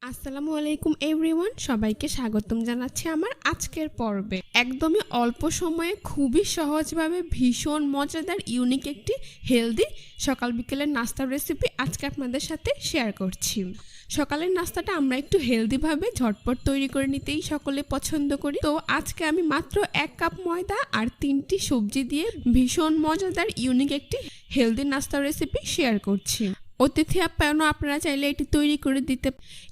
আসসালামু আলাইকুম এভরিওয়ান, সবাইকে স্বাগতম জানাচ্ছি আমার আজকের পর্বে। একদমই অল্প সময়ে খুবই সহজভাবে ভীষণ মজাদার ইউনিক একটি হেলদি সকাল বিকেলের নাস্তার রেসিপি আজকে আপনাদের সাথে শেয়ার করছি। সকালের নাস্তাটা আমরা একটু হেলদিভাবে ঝটপট তৈরি করে নিতেই সকলে পছন্দ করি। তো আজকে আমি মাত্র 1 কাপ ময়দা আর 3টি সবজি দিয়ে ভীষণ মজাদার ইউনিক একটি হেলদি নাস্তার রেসিপি শেয়ার করছি। অতিথি আপ্যায়নও আপনারা চাইলে এটি তৈরি করে দিতে।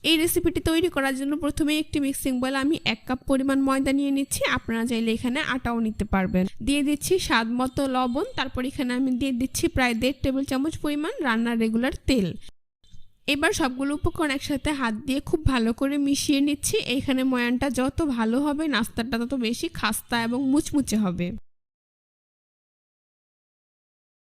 এই রেসিপিটি তৈরি করার জন্য প্রথমে একটি মিক্সিং বলে আমি 1 কাপ পরিমাণ ময়দা নিয়ে নিচ্ছি। আপনারা চাইলে এখানে আটাও নিতে পারবেন। দিয়ে দিচ্ছি স্বাদ মতো লবণ। তারপর এখানে আমি দিয়ে দিচ্ছি প্রায় 1.5 টেবিল চামচ পরিমাণ রান্নার রেগুলার তেল। এবার সবগুলো উপকরণ একসাথে হাত দিয়ে খুব ভালো করে মিশিয়ে নিচ্ছি। এইখানে ময়ানটা যত ভালো হবে নাস্তাটা তত বেশি খাস্তা এবং মুচমুচে হবে।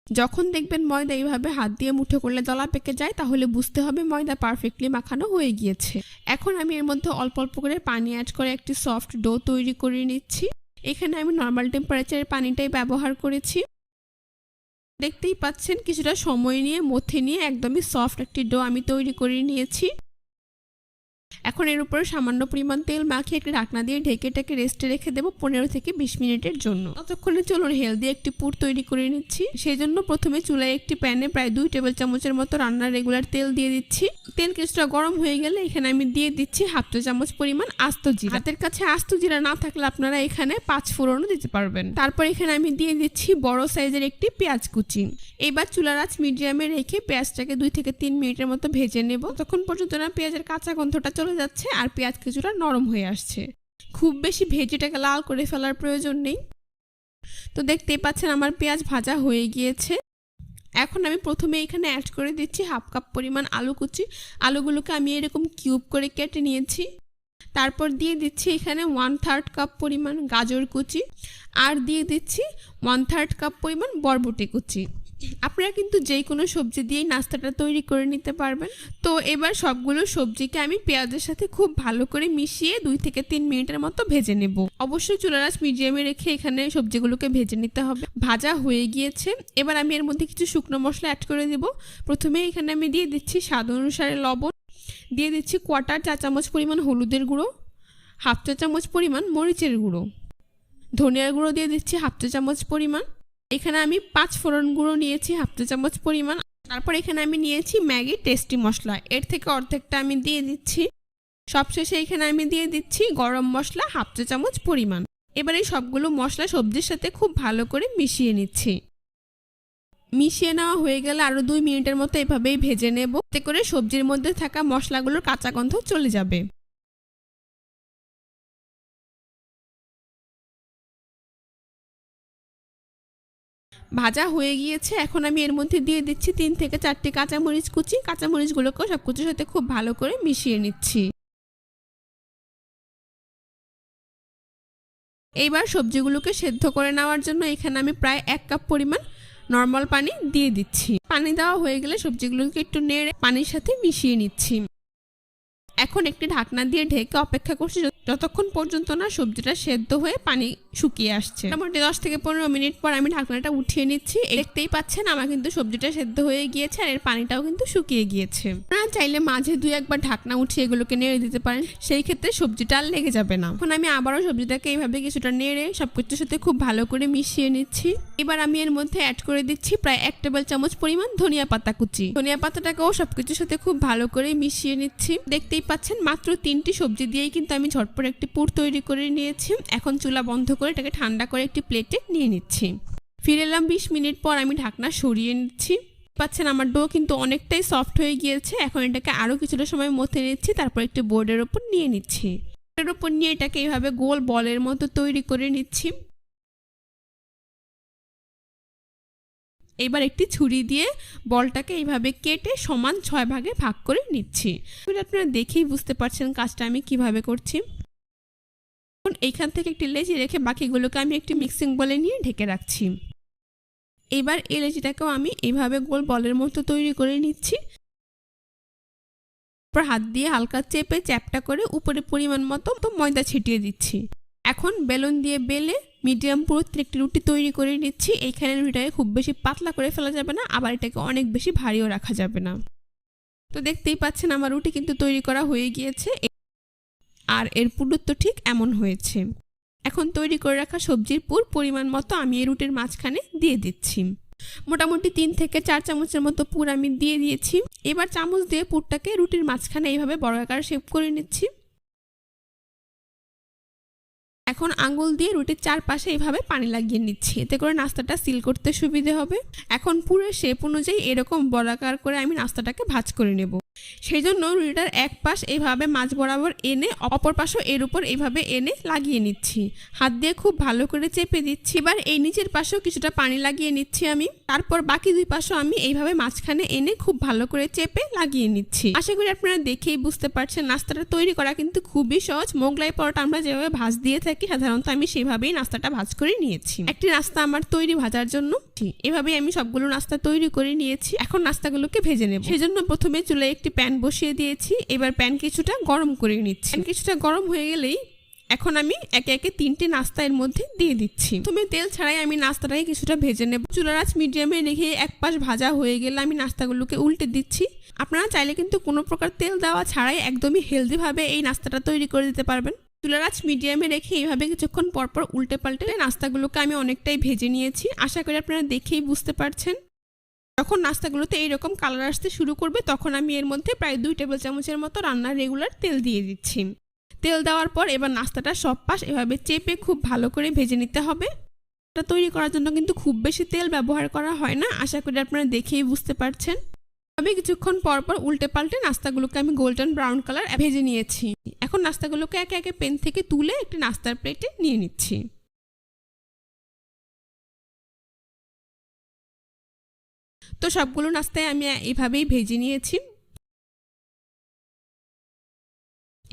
যখন দেখবেন ময়দা এইভাবে হাত দিয়ে মুঠো করলে দলা পেকে যায়, তাহলে বুঝতে হবে ময়দা পারফেক্টলি মাখানো হয়ে গিয়েছে। এখন আমি এর মধ্যে অল্প অল্প করে পানি অ্যাড করে একটি সফট ডো তৈরি করে নিচ্ছি। এখানে আমি নর্মাল টেম্পারেচারের পানিটাই ব্যবহার করেছি। দেখতেই পাচ্ছেন কিছুটা সময় নিয়ে মথে নিয়ে একদমই সফট একটি ডো আমি তৈরি করে নিয়েছি। এখন এর উপরে সামান্য পরিমাণ তেল মাখিয়ে একটি ঢাকনা দিয়ে ঢেকে রেস্টে রেখে দেবো 15 থেকে 20 মিনিটের জন্য। ততক্ষণে চলুন হেলদি একটি পুর তৈরি করে নিচ্ছি। সেই জন্য প্রথমে চুলায় একটি প্যানে প্রায় 2 টেবিল চামচের মতো রান্নার রেগুলার তেল দিয়ে দিচ্ছি। তেল কিছুটা গরম হয়ে গেলে এখানে আমি দিয়ে দিচ্ছি 1/2 চা চামচ পরিমাণ আস্ত জিরা। হাতের কাছে আস্ত জিরা না থাকলে আপনারা এখানে 5 ফোড়নও দিতে পারবেন। তারপর এখানে আমি দিয়ে দিচ্ছি বড় সাইজের একটি পেঁয়াজ কুচি। এবার চুলার আঁচ মিডিয়ামে রেখে পেঁয়াজটাকে 2 থেকে 3 মিনিটের মতো ভেজে নেব। ততক্ষণ পর্যন্ত না পেঁয়াজের কাঁচা গন্ধটা চলে যাচ্ছে আর পেঁয়াজ কিছুটা নরম হয়ে আসছে। খুব বেশি ভেজেটাকে লাল করে ফেলার প্রয়োজন নেই। তো দেখতেই পাচ্ছেন আমার পেঁয়াজ ভাজা হয়ে গিয়েছে। এখন আমি প্রথমে এখানে অ্যাড করে দিচ্ছি 1/2 কাপ পরিমাণ আলু কুচি। আলুগুলোকে আমি এরকম কিউব করে কেটে নিয়েছি। তারপর দিয়ে দিচ্ছি এখানে 1/3 কাপ পরিমাণ গাজর কুচি আর দিয়ে দিচ্ছি 1/3 কাপ পরিমাণ বরবটি কুচি। আপনারা কিন্তু যে কোনো সবজি দিয়েই নাস্তাটা তৈরি করে নিতে পারবেন। তো এবার সবগুলো সবজিকে আমি পেঁয়াজের সাথে খুব ভালো করে মিশিয়ে 2 থেকে 3 মিনিটের মতো ভেজে নেব। অবশ্যই চুলার আঁচ মিডিয়ামে রেখে এখানে সবজিগুলোকে ভেজে নিতে হবে। ভাজা হয়ে গিয়েছে। এবার আমি এর মধ্যে কিছু শুকনো মশলা অ্যাড করে দেব। প্রথমে এখানে আমি দিয়ে দিচ্ছি স্বাদ অনুসারে লবণ, দিয়ে দিচ্ছি 1/4 চা চামচ পরিমাণ হলুদের গুঁড়ো, 1/2 চা চামচ পরিমাণ মরিচের গুঁড়ো, ধনিয়ার গুঁড়ো দিয়ে দিচ্ছি 1/2 চা চামচ পরিমাণ। এখানে আমি 5 ফোড়ন গুঁড়ো নিয়েছি 1/2 চা চামচ পরিমাণ। তারপর এখানে আমি নিয়েছি ম্যাগি টেস্টি মশলা, এর থেকে অর্ধেকটা আমি দিয়ে দিচ্ছি। সবশেষে এখানে আমি দিয়ে দিচ্ছি গরম মশলা 1/2 চা চামচ পরিমাণ। এবার এই সবগুলো মশলা সবজির সাথে খুব ভালো করে মিশিয়ে নিচ্ছি। মিশিয়ে নেওয়া হয়ে গেলে আরও 2 মিনিটের মতো এভাবেই ভেজে নেব। এতে করে সবজির মধ্যে থাকা মশলাগুলোর কাঁচা গন্ধ চলে যাবে। ভাজা হয়ে গিয়েছে। এখন আমি এর মধ্যে দিয়ে দিচ্ছি 3 থেকে 4টি কাঁচামরিচ কুচি। কাঁচামরিচগুলোকেও সব কিছুর সাথে খুব ভালো করে মিশিয়ে নিচ্ছি। এইবার সবজিগুলোকে সেদ্ধ করে নেওয়ার জন্য এখানে আমি প্রায় 1 কাপ পরিমাণ নর্মাল পানি দিয়ে দিচ্ছি। পানি দেওয়া হয়ে গেলে সবজিগুলোকে একটু নেড়ে পানির সাথে মিশিয়ে নিচ্ছি। এখন একটি ঢাকনা দিয়ে ঢেকে অপেক্ষা করছি যতক্ষণ পর্যন্ত না সবজিটা সেদ্ধ হয়ে পানি শুকিয়ে আসছে। মোটামুটি 10 থেকে 15 মিনিট পর আমি ঢাকনাটা উঠিয়ে নিচ্ছি। দেখতেই পাচ্ছেন আমার কিন্তু সবজিটা সেদ্ধ হয়ে গিয়েছে আর এর পানিটাও কিন্তু শুকিয়ে গিয়েছে। আপনারা চাইলে মাঝে 2-1 বার ঢাকনা উঠিয়ে এগুলোকে নেড়ে দিতে পারেন, সেই ক্ষেত্রে সবজিটা আর লেগে যাবে না। এখন আমি আবারও সবজিটাকে এইভাবে কিছুটা নেড়ে সবকিছুর সাথে খুব ভালো করে মিশিয়ে নিচ্ছি। এবার আমি এর মধ্যে অ্যাড করে দিচ্ছি প্রায় 1 টেবিল চামচ পরিমাণ ধনিয়া পাতা কুচি। ধনিয়া পাতাটাকেও সবকিছুর সাথে খুব ভালো করে মিশিয়ে নিচ্ছি। দেখতেই পাচ্ছেন মাত্র 3টি সবজি দিয়েই কিন্তু আমি ঝটপট একটি পুর তৈরি করে নিয়েছি। এখন চুলা বন্ধ করে এটাকে ঠান্ডা করে একটি প্লেটে নিয়ে নিচ্ছি। ফিরে এলাম 20 মিনিট পর। আমি ঢাকনা সরিয়ে নিচ্ছি। পাচ্ছেন আমার ডো কিন্তু অনেকটাই সফট হয়ে গিয়েছে। এখন এটাকে আরও কিছুটা সময় মথে নিচ্ছি। তারপর একটি বোর্ডের ওপর নিয়ে নিচ্ছি। বোর্ডের ওপর নিয়ে এটাকে এইভাবে গোল বলের মতো তৈরি করে নিচ্ছি। এবার একটি ছুরি দিয়ে বলটাকে এইভাবে কেটে সমান 6 ভাগে ভাগ করে নিচ্ছি। আপনারা দেখেই বুঝতে পারছেন কাজটা আমি কিভাবে করছি। এখন এইখান থেকে একটি লেচি রেখে বাকিগুলোকে আমি একটি মিক্সিং বলে নিয়ে ঢেকে রাখছি। এবার এই লেচিটাকেও আমি এইভাবে গোল বলের মতো তৈরি করে নিচ্ছি। তারপর হাত দিয়ে হালকা চেপে চ্যাপটা করে উপরে পরিমাণ মতো ময়দা ছিটিয়ে দিচ্ছি। এখন বেলুন দিয়ে বেলে মিডিয়াম পুরুত্বের একটি রুটি তৈরি করে নিচ্ছি। এইখানে রুটিটাকে খুব বেশি পাতলা করে ফেলা যাবে না, আবার এটাকে অনেক বেশি ভারীও রাখা যাবে না। তো দেখতেই পাচ্ছেন আমার রুটি কিন্তু তৈরি করা হয়ে গিয়েছে, আর এর পুরুত্ব ঠিক এমন হয়েছে। এখন তৈরি করে রাখা সবজির পুর পরিমাণ মতো আমি এই রুটির মাঝখানে দিয়ে দিচ্ছি। মোটামুটি 3 থেকে 4 চামচের মতো পুর আমি দিয়ে দিয়েছি। এবার চামচ দিয়ে পুরটাকে রুটির মাঝখানে এইভাবে বর্গাকার শেপ করে নিচ্ছি। এখন আঙ্গুল দিয়ে রুটির চারপাশে এইভাবে পানি লাগিয়ে নিচ্ছি, এতে করে নাস্তাটা সিল করতে সুবিধে হবে। এখন পুরের শেপ অনুযায়ী এরকম বর্গাকার করে আমি নাস্তাটাকে ভাঁজ করে নেব। সেই জন্য রুটিটার এক পাশ এইভাবে মাঝ বরাবর এনে অপর পাশও এর উপর এইভাবে এনে লাগিয়ে নিচ্ছি। হাত দিয়ে খুব ভালো করে চেপে দিচ্ছি। এবার এই নিচের পাশেও কিছুটা পানি লাগিয়ে নিচ্ছি আমি। তারপর বাকি দুই পাশও আমি এইভাবে মাঝখানে এনে খুব ভালো করে চেপে লাগিয়ে নিচ্ছি। আশা করি আপনারা দেখেই বুঝতে পারছেন নাস্তাটা তৈরি করা কিন্তু খুবই সহজ। মোগলাই পরোটা আমরা যেভাবে ভাজ দিয়ে থাকি সাধারণত আমি সেভাবেই নাস্তাটা ভাজ করে নিয়েছি। একটি নাস্তা আমার তৈরি ভাজার জন্য এভাবেই আমি সবগুলো নাস্তা তৈরি করে নিয়েছি। এখন নাস্তাগুলোকে ভেজে নেব। সেজন্য প্রথমে চুলায় একটি প্যান বসিয়ে দিয়েছি। এবার প্যান কিছুটা গরম করে নিচ্ছি। প্যান কিছুটা গরম হয়ে গেলেই এখন আমি একে একে 3টি নাস্তা এর মধ্যে দিয়ে দিচ্ছি। প্রথমে তেল ছাড়াই আমি নাস্তাটাকে কিছুটা ভেজে নেব। চুলার আঁচ মিডিয়ামে রেখে এক পাশ ভাজা হয়ে গেলে আমি নাস্তাগুলোকে উল্টে দিচ্ছি। আপনারা চাইলে কিন্তু কোনো প্রকার তেল দেওয়া ছাড়াই একদমই হেলদি ভাবে এই নাস্তাটা তৈরি করে দিতে পারবেন। চুলার আঁচ মিডিয়ামে রেখে এইভাবে কিছুক্ষণ পরপর উল্টে পাল্টে নাস্তাগুলোকে আমি অনেকটাই ভেজে নিয়েছি। আশা করি আপনারা দেখেই বুঝতে পারছেন। যখন নাস্তাগুলোতে এইরকম কালার আসতে শুরু করবে তখন আমি এর মধ্যে প্রায় 2 টেবিল চামচের মতো রান্নার রেগুলার তেল দিয়ে দিচ্ছি। তেল দেওয়ার পর এবার নাস্তাটা সব পাশ এভাবে চেপে খুব ভালো করে ভেজে নিতে হবে। এটা তৈরি করার জন্য কিন্তু খুব বেশি তেল ব্যবহার করা হয় না। আশা করি আপনারা দেখেই বুঝতে পারছেন। আমি কিছুক্ষণ পরপর উল্টে পাল্টে নাস্তাগুলোকে আমি গোল্ডেন ব্রাউন কালার ভেজে নিয়েছি। এখন নাস্তাগুলোকে একে একে প্যান থেকে তুলে একটি নাস্তার প্লেটে নিয়ে নিচ্ছি। তো সবগুলো নাস্তায় আমি এইভাবেই ভেজে নিয়েছি।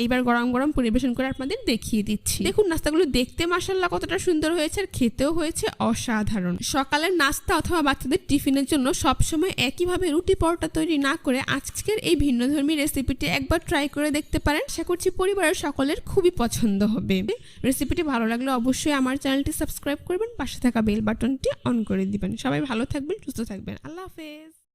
এইবার গরম গরম পরিবেশন করে আপনাদের দেখিয়ে দিচ্ছি। দেখুন নাস্তাগুলো দেখতে মাশাআল্লাহ কতটা সুন্দর হয়েছে, আর খেতেও হয়েছে অসাধারণ। সকালের নাস্তা অথবা বাচ্চাদের টিফিনের জন্য সবসময় একইভাবে রুটি পরোটা তৈরি না করে আজকের এই ভিন্নধর্মী রেসিপিটি একবার ট্রাই করে দেখতে পারেন। আশা করছি পরিবারের সকলের খুবই পছন্দ হবে। রেসিপিটি ভালো লাগলে অবশ্যই আমার চ্যানেলটি সাবস্ক্রাইব করবেন, পাশে থাকা বেল বাটনটি অন করে দিবেন। সবাই ভালো থাকবেন, সুস্থ থাকবেন। আল্লাহ হাফেজ।